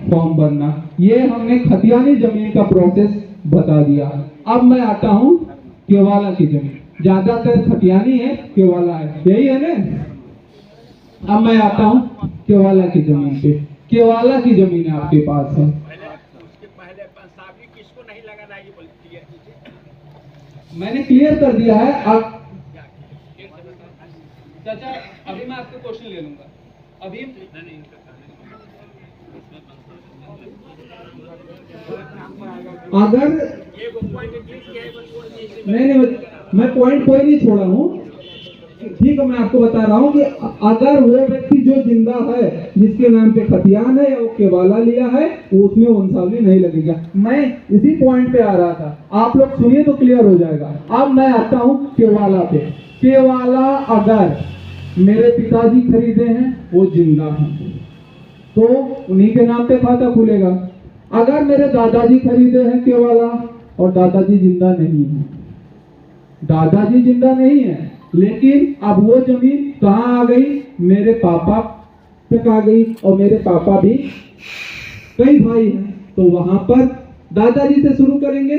Form भरना। ये हमने खतियानी जमीन का प्रोसेस बता दिया। अब मैं आता हूँ केवाला की जमीन। ज्यादातर खतियानी है, केवाला है, यही है ना। अब मैं आता हूँ केवाला की जमीन पे। केवाला की जमीन आपके पास है। मैंने क्लियर कर दिया है। आप चाचा अभी मैं आपसे क्वेश्चन ले लूंगा। अभी अगर नहीं, मैं पॉइंट कोई नहीं छोड़ा हूँ, ठीक है। मैं आपको बता रहा हूँ कि अगर वो व्यक्ति जो जिंदा है, जिसके नाम पे खतियान है या वो केवाला लिया है, वो उसमें वंशावली नहीं लगेगा। मैं इसी पॉइंट पे आ रहा था, आप लोग सुनिए तो क्लियर हो जाएगा। अब मैं आता हूँ केवाला पे। केवाला अगर मेरे पिताजी खरीदे हैं, वो जिंदा हैं, तो उन्हीं के नाम पे खाता खुलेगा। अगर मेरे दादाजी खरीदे हैं केवाला और दादाजी जिंदा नहीं है, दादाजी जिंदा नहीं है, लेकिन अब वो जमीन कहाँ आ गई, मेरे पापा तक आ गई, और मेरे पापा भी कई भाई हैं, तो वहां पर दादाजी से शुरू करेंगे,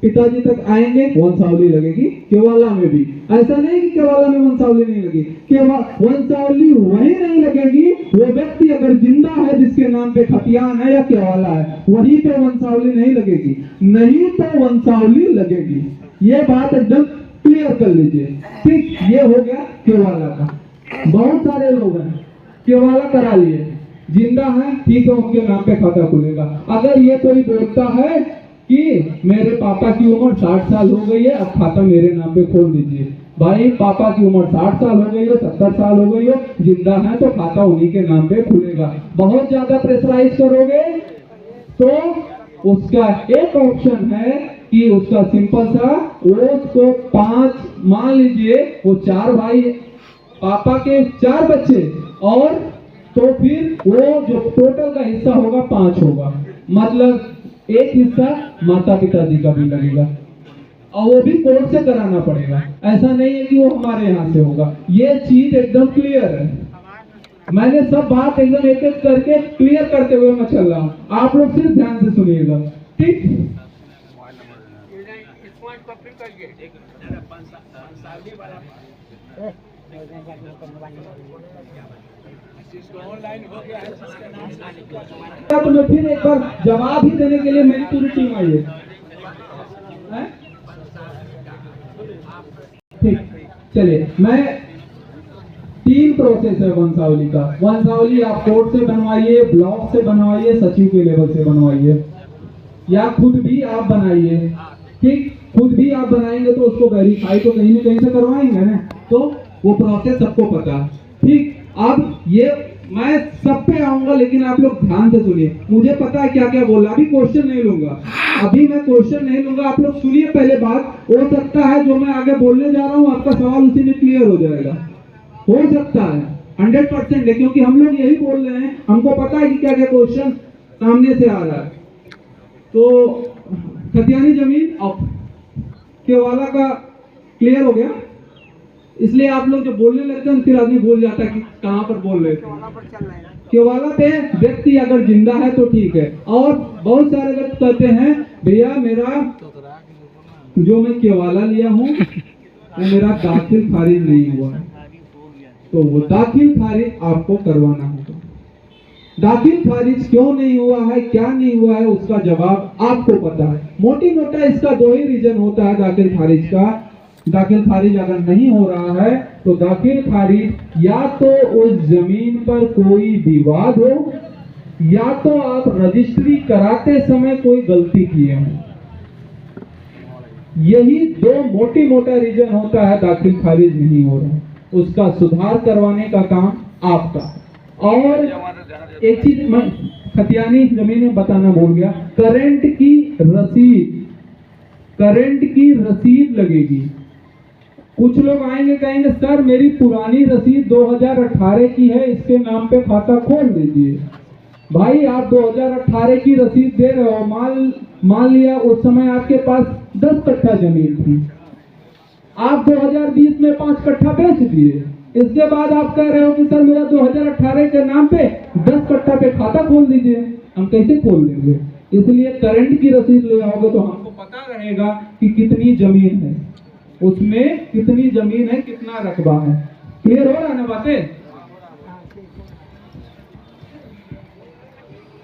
पिताजी तक आएंगे, वंशावली लगेगी केवाला में भी। ऐसा नहीं कि केवाला में वंशावली नहीं लगेगी, वंशावली वही नहीं लगेगी, वो व्यक्ति अगर जिंदा है जिसके नाम पे खतियान है या केवाला है, वहीं पे वंशावली नहीं लगेगी, नहीं तो वंशावली लगेगी। ये बात एकदम क्लियर कर लीजिए, ठीक। ये हो गया केवाला का। बहुत सारे लोग हैं केवाला करा लिए, जिंदा है, ठीक है, उनके नाम पे खाता खुलेगा। अगर ये कोई बोलता है कि मेरे पापा की उम्र 60 साल हो गई है, अब खाता मेरे नाम पे खोल दीजिए, भाई पापा की उम्र 60 साल हो गई हो, 70 साल हो गई हो, जिंदा है तो खाता उन्हीं के नाम पे खुलेगा। बहुत ज्यादा प्रेशराइज करोगे तो उसका एक ऑप्शन है कि उसका सिंपल सा, वो उसको 5, मान लीजिए वो 4 भाई, पापा के 4 बच्चे, और तो फिर वो जो टोटल का हिस्सा होगा 5 होगा, मतलब एक हिस्सा माता पिताजी का भी लगेगा, और वो भी कोर्ट से कराना पड़ेगा। ऐसा नहीं है कि वो हमारे यहाँ से होगा। ये चीज एकदम क्लियर है। मैंने सब बात एकदम एक एक करके क्लियर करते हुए मैं चल रहा हूँ, आप लोग सिर्फ ध्यान से सुनिएगा, ठीक। तो मैं फिर एक बार जवाब ही देने के लिए मेरी पूरी टीम आई है, ठीक। चलिए, मैं 3 प्रोसेस है वंशावली का। वंशावली आप कोर्ट से बनवाइए, ब्लॉक से बनवाइए, सचिव के लेवल से बनवाइए, या खुद भी आप बनाइए, ठीक। खुद भी आप बनाएंगे तो उसको वेरीफाई तो कहीं न कहीं से करवाएंगे ना, तो वो प्रोसेस सबको पता है, ठीक। अब ये मैं सब पे आऊंगा, लेकिन आप लोग ध्यान से सुनिए। मुझे पता है क्या क्या बोला, अभी क्वेश्चन नहीं लूंगा, अभी मैं क्वेश्चन नहीं लूंगा। आप लोग सुनिए पहले बात। हो सकता है जो मैं आगे बोलने जा रहा हूँ आपका सवाल उसी में क्लियर हो जाएगा, हो सकता है, 100% है, क्योंकि हम लोग यही बोल रहे हैं, हमको पता है कि क्या क्या क्वेश्चन सामने से आ रहा है। तो खतियानी जमीन अब केवाला का क्लियर हो गया, इसलिए आप लोग जब बोलने लगते हैं फिर आदमी भूल जाता है कि कहाँ पर बोल रहे थे। केवाला पे व्यक्ति अगर जिंदा है तो ठीक है, और बहुत सारे व्यक्ति कहते हैं भैया मेरा जो मैं केवाला लिया हूँ वो मेरा दाखिल खारिज नहीं हुआ है, तो वो दाखिल खारिज आपको करवाना होगा। दाखिल खारिज क्यों नहीं हुआ है, क्या नहीं हुआ है, उसका जवाब आपको पता है। मोटी मोटा इसका 2 ही रीजन होता है दाखिल खारिज का। दाखिल खारिज अगर नहीं हो रहा है तो दाखिल खारिज या तो उस जमीन पर कोई विवाद हो, या तो आप रजिस्ट्री कराते समय कोई गलती किए हो। यही 2 मोटी मोटा रीजन होता है दाखिल खारिज नहीं हो रहा, उसका सुधार करवाने का काम आपका। और एक चीज मैं खतियानी जमीन में बताना भूल गया, करंट की रसीद लगेगी। कुछ लोग आएंगे कहेंगे सर मेरी पुरानी रसीद 2018 की है, इसके नाम पे खाता खोल दीजिए। भाई आप 2018 की रसीद दे रहे हो, मान लिया उस समय आपके पास 10 कट्ठा जमीन थी, आप 2020 में 5 कट्ठा बेच दिए, इसके बाद आप कह रहे हो कि सर मेरा 2018 के नाम पे 10 कट्ठा पे खाता खोल दीजिए। हम कैसे खोल देंगे? इसलिए करंट की रसीद ले आओगे तो हमको पता रहेगा कि कितनी जमीन है, उसमें कितनी जमीन है, कितना रकबा है। क्लियर हो रहा है ना बातें?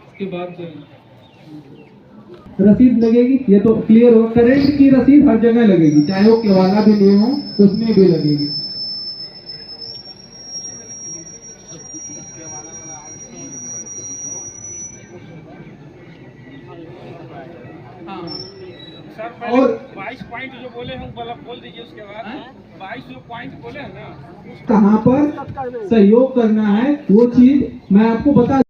इसके बाद रसीद लगेगी, ये तो क्लियर हो। करंट की रसीद हर जगह लगेगी, चाहे वो केवाला भी लिए हो उसमें भी लगेगी। और 22 पॉइंट जो बोले हम बोल दीजिए, उसके बाद 22 जो पॉइंट बोले हैं ना, कहाँ पर सहयोग करना है वो चीज मैं आपको बता